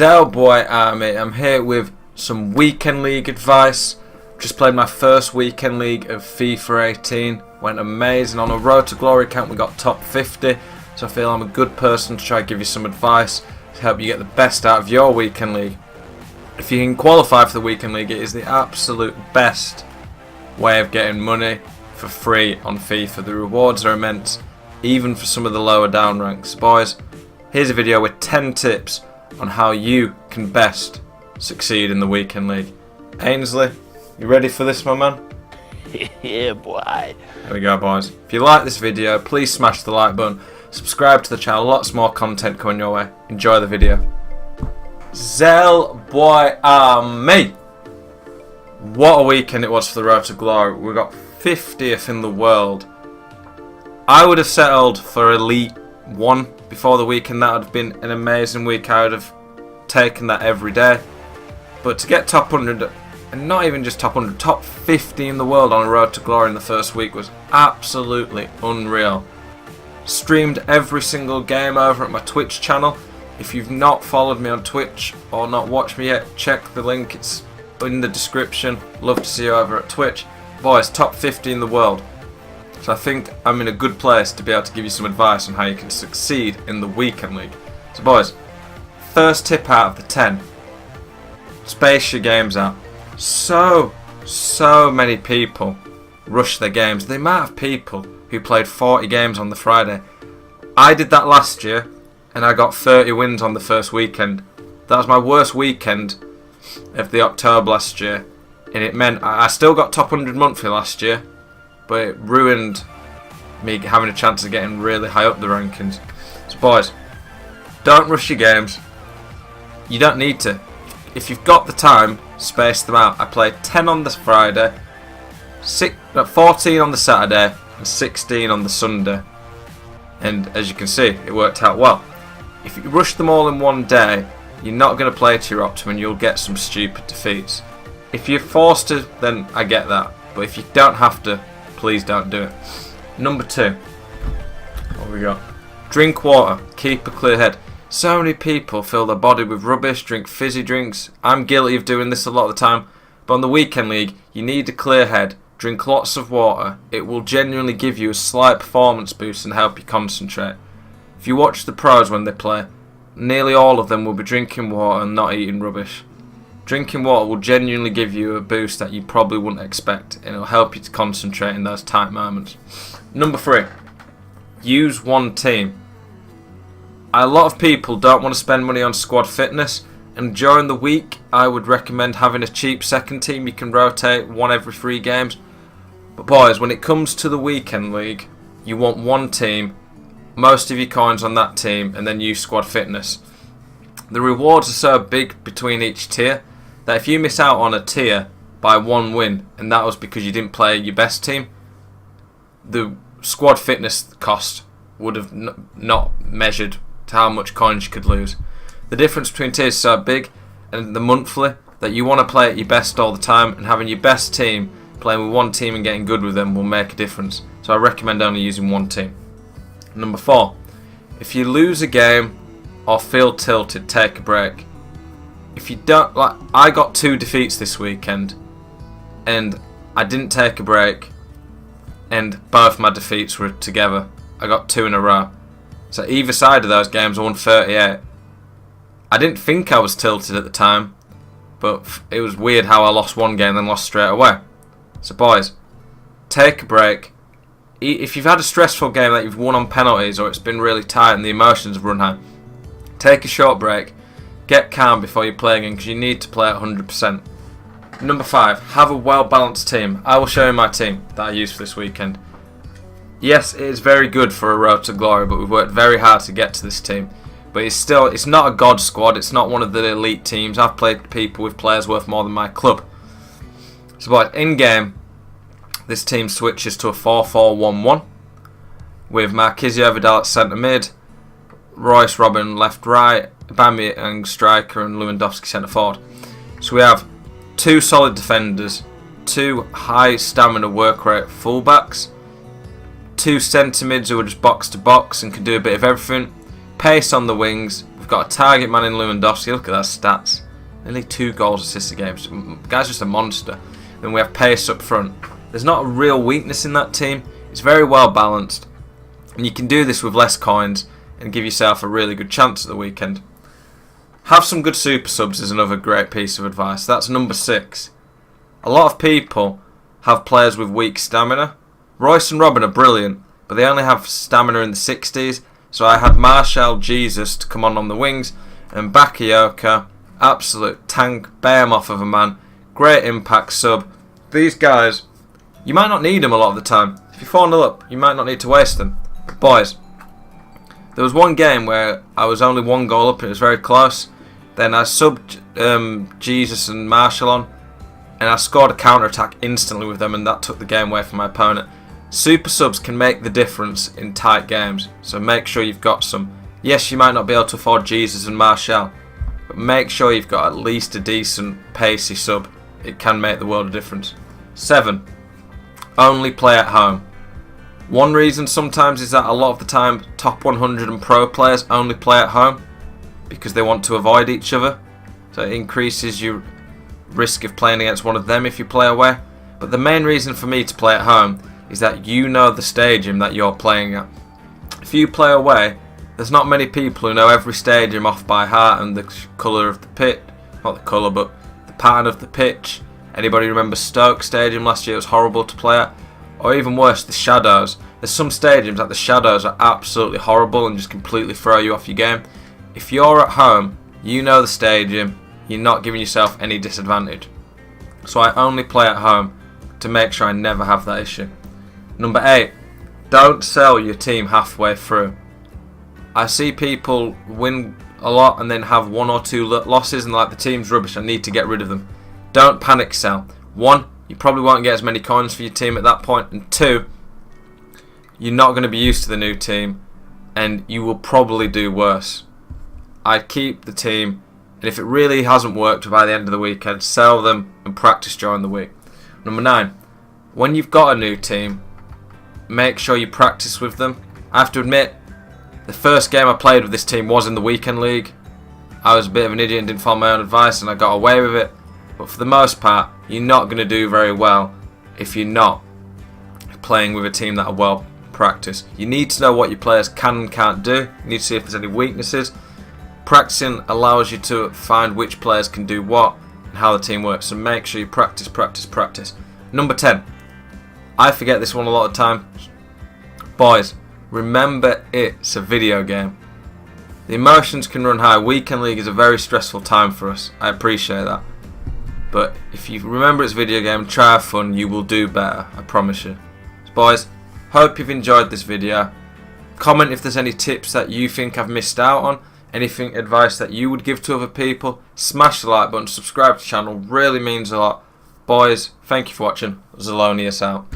Boy Army. I'm here with some weekend league advice. Just played my first weekend league of FIFA 18. Went amazing. On a Road to Glory account we got top 50. So I feel I'm a good person to try to give you some advice to help you get the best out of your weekend league. If you can qualify for the weekend league, it is the absolute best way of getting money for free on FIFA. The rewards are immense, even for some of the lower down ranks. Boys, here's a video with 10 tips on how you can best succeed in the weekend league. Ainsley, you ready for this, my man? Yeah, boy. There we go, boys. If you like this video, please smash the like button. Subscribe to the channel. Lots more content coming your way. Enjoy the video. Boy Army. What a weekend it was for the Road to Glory. We got 50th in the world. I would have settled for Elite 1 before the weekend. That would have been an amazing week. I would have taken that every day. But to get top 100, and not even just top 100, top 50 in the world on a Road to Glory in the first week was absolutely unreal. Streamed every single game over at my Twitch channel. If you've not followed me on Twitch or not watched me yet, check the link. It's in the description. Love to see you over at Twitch. Boys, top 50 in the world. So I think I'm in a good place to be able to give you some advice on how you can succeed in the weekend league. So boys, first tip out of the 10. Space your games out. So many people rush their games. The amount of people who played 40 games on the Friday. I did that last year and I got 30 wins on the first weekend. That was my worst weekend of the October last year, and it meant I still got top 100 monthly last year, but it ruined me having a chance of getting really high up the rankings. So boys, don't rush your games. You don't need to. If you've got the time, space them out. I played 10 on the Friday, 14 on the Saturday, and 16 on the Sunday. And as you can see, it worked out well. If you rush them all in one day, you're not going to play to your optimum and you'll get some stupid defeats. If you're forced to, then I get that. But if you don't have to, please don't do it. Number 2. What we got? Drink water. Keep a clear head. So many people fill their body with rubbish, drink fizzy drinks. I'm guilty of doing this a lot of the time. But on the weekend league, you need a clear head. Drink lots of water. It will genuinely give you a slight performance boost and help you concentrate. If you watch the pros when they play, nearly all of them will be drinking water and not eating rubbish. Drinking water will genuinely give you a boost that you probably wouldn't expect, and it will help you to concentrate in those tight moments. Number 3. Use one team. A lot of people don't want to spend money on squad fitness, and during the week I would recommend having a cheap second team. You can rotate one every 3 games. But boys, when it comes to the weekend league, you want one team, most of your coins on that team, and then use squad fitness. The rewards are so big between each tier that if you miss out on a tier by 1 win, and that was because you didn't play your best team, the squad fitness cost would have not measured to how much coins you could lose. The difference between tiers is so big, and the monthly, that you want to play at your best all the time, and having your best team playing with one team and getting good with them will make a difference. So I recommend only using one team. Number 4. If you lose a game or feel tilted, take a break. If you don't, like I got 2 defeats this weekend and I didn't take a break, and both my defeats were together. I got 2 in a row. So either side of those games I won 38. I didn't think I was tilted at the time, but it was weird how I lost one game and then lost straight away. So boys, take a break. If you've had a stressful game that you've won on penalties or it's been really tight and the emotions have run high, take a short break. Get calm before you play again because you need to play at 100%. Number 5, have a well-balanced team. I will show you my team that I used for this weekend. Yes, it is very good for a Road to Glory, but we've worked very hard to get to this team. But it's not a god squad. It's not one of the elite teams. I've played people with players worth more than my club. So boys, in game, this team switches to a 4-4-1-1 with Marquisio Vidal at centre mid, Royce Robin left right, Aubameyang striker, and Lewandowski centre forward. So we have 2 solid defenders, 2 high stamina work rate fullbacks, 2 centre mids who are just box to box and can do a bit of everything, pace on the wings. We've got a target man in Lewandowski. Look at those stats. Nearly 2 goals, assists a game. Guy's just a monster. Then we have pace up front. There's not a real weakness in that team. It's very well balanced. And you can do this with less coins and give yourself a really good chance at the weekend. Have some good super subs is another great piece of advice. That's number 6. A lot of people have players with weak stamina. Royce and Robin are brilliant, but they only have stamina in the 60s. So I had Martial, Jesus to come on the wings, and Bakayoko, absolute tank, bear off of a man, great impact sub. These guys, you might not need them a lot of the time. If you're 4-0 up, you might not need to waste them. But boys, there was one game where I was only 1 goal up and it was very close. Then I subbed Jesus and Martial on, and I scored a counter-attack instantly with them, and that took the game away from my opponent. Super subs can make the difference in tight games, so make sure you've got some. Yes, you might not be able to afford Jesus and Martial, but make sure you've got at least a decent pacey sub. It can make the world of difference. 7. Only play at home. One reason sometimes is that a lot of the time top 100 and pro players only play at home because they want to avoid each other, so it increases your risk of playing against one of them if you play away. But the main reason for me to play at home is that you know the stadium that you're playing at. If you play away, there's not many people who know every stadium off by heart and the colour of the pitch, not the colour but the pattern of the pitch. Anybody remember Stoke Stadium last year? It was horrible to play at. Or even worse, the shadows. There's some stadiums that the shadows are absolutely horrible and just completely throw you off your game. If you're at home, you know the stadium, you're not giving yourself any disadvantage. So I only play at home to make sure I never have that issue. Number 8, don't sell your team halfway through. I see people win a lot and then have 1 or 2 losses and like the team's rubbish, I need to get rid of them. Don't panic sell. 1, you probably won't get as many coins for your team at that point, and 2, you're not going to be used to the new team and you will probably do worse. I'd keep the team, and if it really hasn't worked by the end of the week, I'd sell them and practice during the week. Number 9, when you've got a new team, make sure you practice with them. I have to admit, the first game I played with this team was in the weekend league. I was a bit of an idiot and didn't follow my own advice and I got away with it. But for the most part, you're not going to do very well if you're not playing with a team that are well practiced. You need to know what your players can and can't do. You need to see if there's any weaknesses. Practicing allows you to find which players can do what and how the team works. So make sure you practice, practice, practice. Number 10. I forget this one a lot of time. Boys, remember it's a video game. The emotions can run high. Weekend league is a very stressful time for us. I appreciate that. But if you remember it's a video game, try have fun, you will do better. I promise you. So boys, hope you've enjoyed this video. Comment if there's any tips that you think I've missed out on. Anything, advice that you would give to other people. Smash the like button, subscribe to the channel, really means a lot. Boys, thank you for watching. Zelonius out.